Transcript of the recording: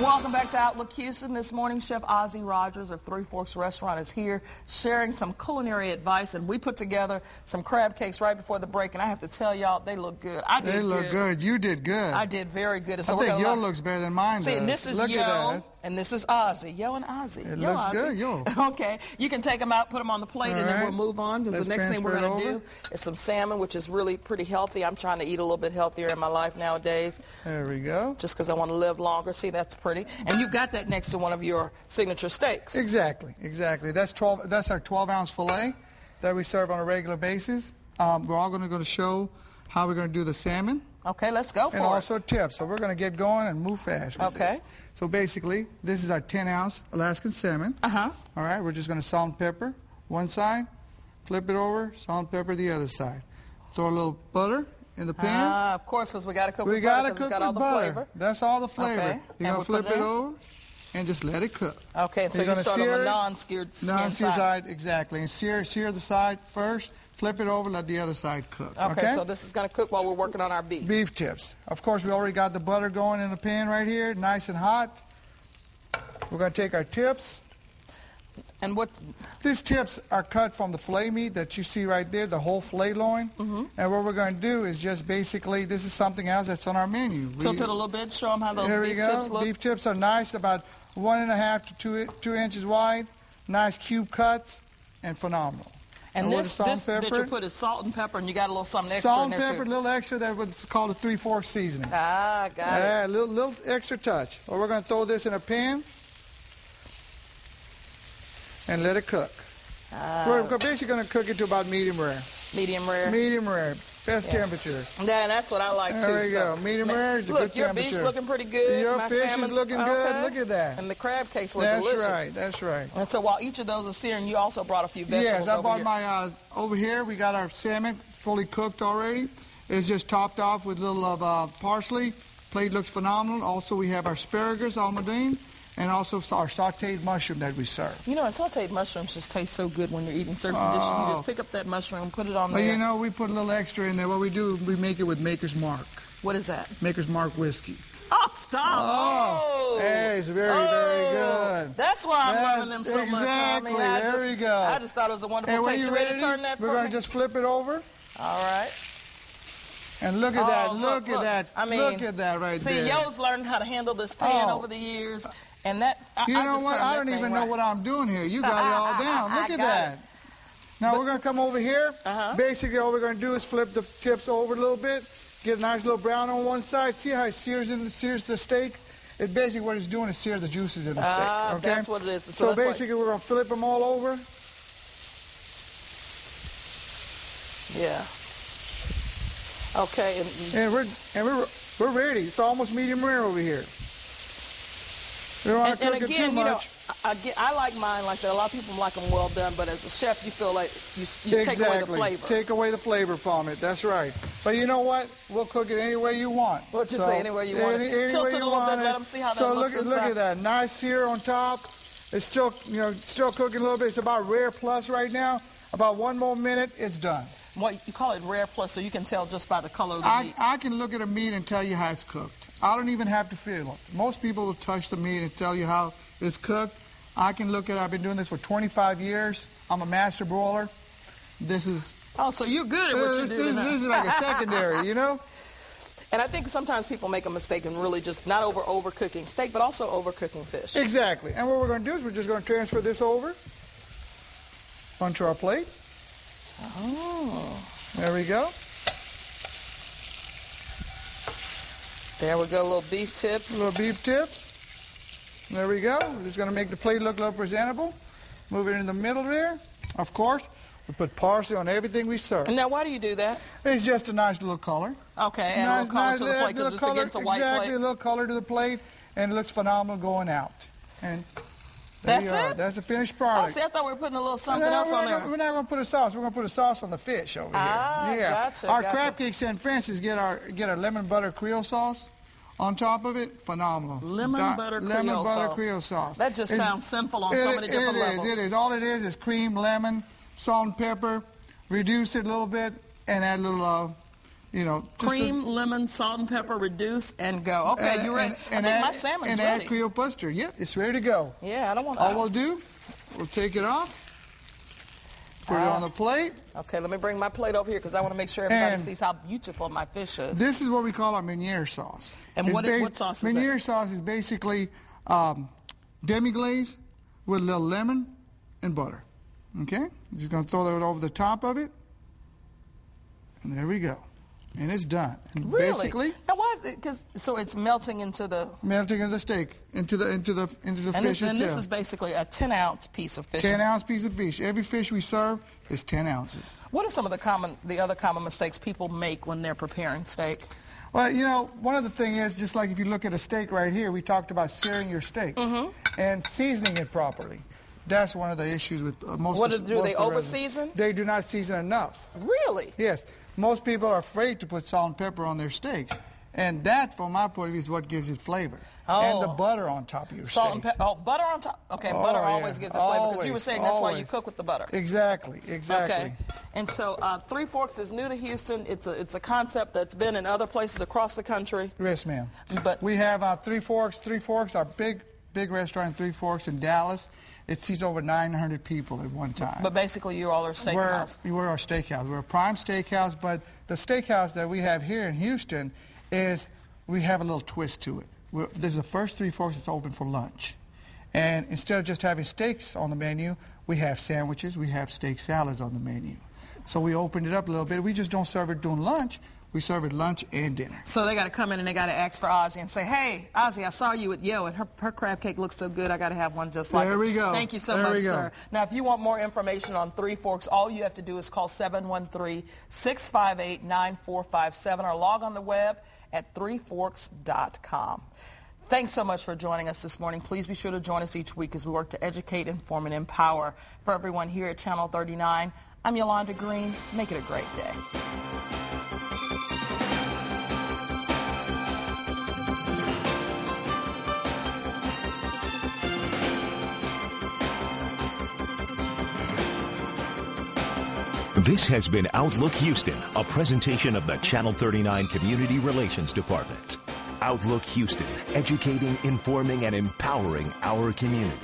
Welcome back to Outlook Houston. This morning, Chef Ozzie Rogers of Three Forks Restaurant is here sharing some culinary advice, and we put together some crab cakes right before the break, and I have to tell y'all, they look good. They look good. You did good. I did very good. So I think Yo looks better than mine does. See, this is Yo, and this is Ozzie. Yo and Ozzie. It looks good, Yo. Okay. You can take them out, put them on the plate, and then we'll move on, because the next thing we're going to do is some salmon, which is really pretty healthy. I'm trying to eat a little bit healthier in my life nowadays. There we go. Just because I want to live longer. See, that's pretty. And you've got that next to one of your signature steaks. Exactly. That's our 12-ounce fillet that we serve on a regular basis. We're all going to show how we're going to do the salmon. Okay, let's go for it. And also tips. So we're going to get going and move fast with this. So basically, this is our 10-ounce Alaskan salmon. All right, we're just going to salt and pepper one side, flip it over, salt and pepper the other side. Throw a little butter in the pan. Of course, because we got to cook with butter. We got to cook with butter. That's all the flavor. Okay. You're going to flip it over and just let it cook. Okay, so you start on the non-seared side. Exactly. And sear the side first, flip it over, let the other side cook. Okay, so this is going to cook while we're working on our beef. Beef tips. Of course, we already got the butter going in the pan right here, nice and hot. We're going to take our tips. And what? These tips are cut from the filet meat that you see right there, the whole filet loin. And what we're going to do is just basically, this is something else that's on our menu. Tilt it a little bit, show them how those beef tips look. Beef tips are nice, about 1.5 to 2 inches wide, nice cube cuts, and phenomenal. And this that you put is salt and pepper, and you got a little something extra salt in there, and pepper, a little extra, that's what's called a 3 Forks seasoning. Got it. Yeah, a little extra touch. Well, we're going to throw this in a pan and let it cook. We're basically going to cook it to about medium rare. Medium rare? Medium rare. Best temperature. Yeah, and that's what I like, too. There we go. Medium rare is a good temperature. Look, your beef's looking pretty good. Your fish is looking good. Look at that. And the crab cakes were delicious. That's right. And so while each of those are searing, you also brought a few vegetables. Yes, I brought my, over here, we got our salmon fully cooked already. It's just topped off with a little of parsley. Plate looks phenomenal. Also, we have our asparagus, almondine, and also our sauteed mushroom that we serve. You know, sauteed mushrooms just taste so good when you're eating certain dishes. You just pick up that mushroom, put it on there. Well, you know, we put a little extra in there. What we do, we make it with Maker's Mark. What is that? Maker's Mark whiskey. Oh, stop! Oh, hey, it's very good. That's why I'm loving them so much. Exactly, there we go. I just thought it was a wonderful taste. You ready to turn that for me? We're going to just flip it over. All right. And look at that, look at that. I mean, look at that right there. See, Yo's learned how to handle this pan over the years. And that, you know what? I don't even know what I'm doing here. You got it all down. Look at that. Now we're going to come over here. Basically, all we're going to do is flip the tips over a little bit, get a nice little brown on one side. See how it sears the steak? It basically what it's doing is sear the juices in the steak. Okay? That's what it is. So basically, we're going to flip them all over. Yeah. Okay. And we're ready. It's almost medium rare over here. We don't want to cook it too much. I like mine like that. A lot of people like them well done, but as a chef, you feel like you take away the flavor. Take away the flavor from it. That's right. But you know what? We'll cook it any way you want. What you say? Any way you want. Tilt it a little bit. Let them see how that looks. So look at that. Nice sear on top. It's still cooking a little bit. It's about rare plus right now. About 1 more minute, it's done. What you call it rare plus, so you can tell just by the color of the meat. I can look at a meat and tell you how it's cooked. I don't even have to feel it. Most people will touch the meat and tell you how it's cooked. I can look at it. I've been doing this for 25 years. I'm a master broiler. This is... Oh, so you're good at what you do. This is like a secondary, you know? And I think sometimes people make a mistake in really just not overcooking steak, but also overcooking fish. Exactly. And what we're going to do is we're just going to transfer this over onto our plate. Oh. There we go. There we go, little beef tips. Little beef tips. There we go. We're just going to make the plate look a little presentable. Move it in the middle there. Of course, we put parsley on everything we serve. And now, why do you do that? It's just a nice little color. Okay, and a little color to the plate because it's against a white plate. Exactly, a little color to the plate, and it looks phenomenal going out. And that's it? That's the finished product. Oh, see, I thought we were putting a little something else on there. We're not going to put a sauce. We're going to put a sauce on the fish over here. Yeah. Gotcha. Our crab cakes in Francis get our lemon butter Creole sauce on top of it. Phenomenal. Lemon butter Creole sauce. That just sounds simple on so many different levels. It is. All it is cream, lemon, salt and pepper. Reduce it a little bit and add a little Cream, lemon, salt and pepper, reduce, and go. Okay, you ready? I think my salmon's ready. And add Creole mustard. Yep, it's ready to go. Yeah, I don't want. All we'll do, we'll take it off. Put it on the plate. Okay, let me bring my plate over here because I want to make sure everybody sees how beautiful my fish is. This is what we call our Meunier sauce. And what sauce is that? Meunier sauce is basically demi-glaze with a little lemon and butter. Okay? Just going to throw that over the top of it. And there we go. And it's done. And really? Basically. Now why is it? So it's melting into the steak, into the fish itself. And this is basically a 10-ounce piece of fish. 10-ounce piece of fish. Every fish we serve is 10 ounces. What are some of the other common mistakes people make when they're preparing steak? Well, one of the things is, just like if you look at a steak right here, we talked about searing your steaks and seasoning it properly. That's one of the issues with most of the do they over-season? They do not season enough. Really? Yes. Most people are afraid to put salt and pepper on their steaks. And that, from my point of view, is what gives it flavor. Oh. And the butter on top of your salt steaks. And pepper. Oh, butter on top. Okay, butter always gives it flavor. Because you were saying that's why you cook with the butter. Exactly. Okay. And so Three Forks is new to Houston. It's a concept that's been in other places across the country. Yes, ma'am. But we have Three Forks. Three Forks, our big restaurant in Three Forks in Dallas. It seats over 900 people at one time. But basically, you all are a steakhouse. We're our steakhouse. We're a prime steakhouse, but the steakhouse that we have here in Houston is we have a little twist to it. This is the first Three Forks that's open for lunch. And instead of just having steaks on the menu, we have sandwiches, we have steak salads on the menu. So we opened it up a little bit. We just don't serve it during lunch. We serve it lunch and dinner. So they got to come in and they got to ask for Ozzie and say, hey, Ozzie, I saw you at Yo, and her crab cake looks so good. I got to have one just like it. There we go. Thank you so much, sir. Now, if you want more information on Three Forks, all you have to do is call 713-658-9457 or log on the web at threeforks.com. Thanks so much for joining us this morning. Please be sure to join us each week as we work to educate, inform, and empower. For everyone here at Channel 39, I'm Yolanda Green. Make it a great day. This has been Outlook Houston, a presentation of the Channel 39 Community Relations Department. Outlook Houston, educating, informing, and empowering our community.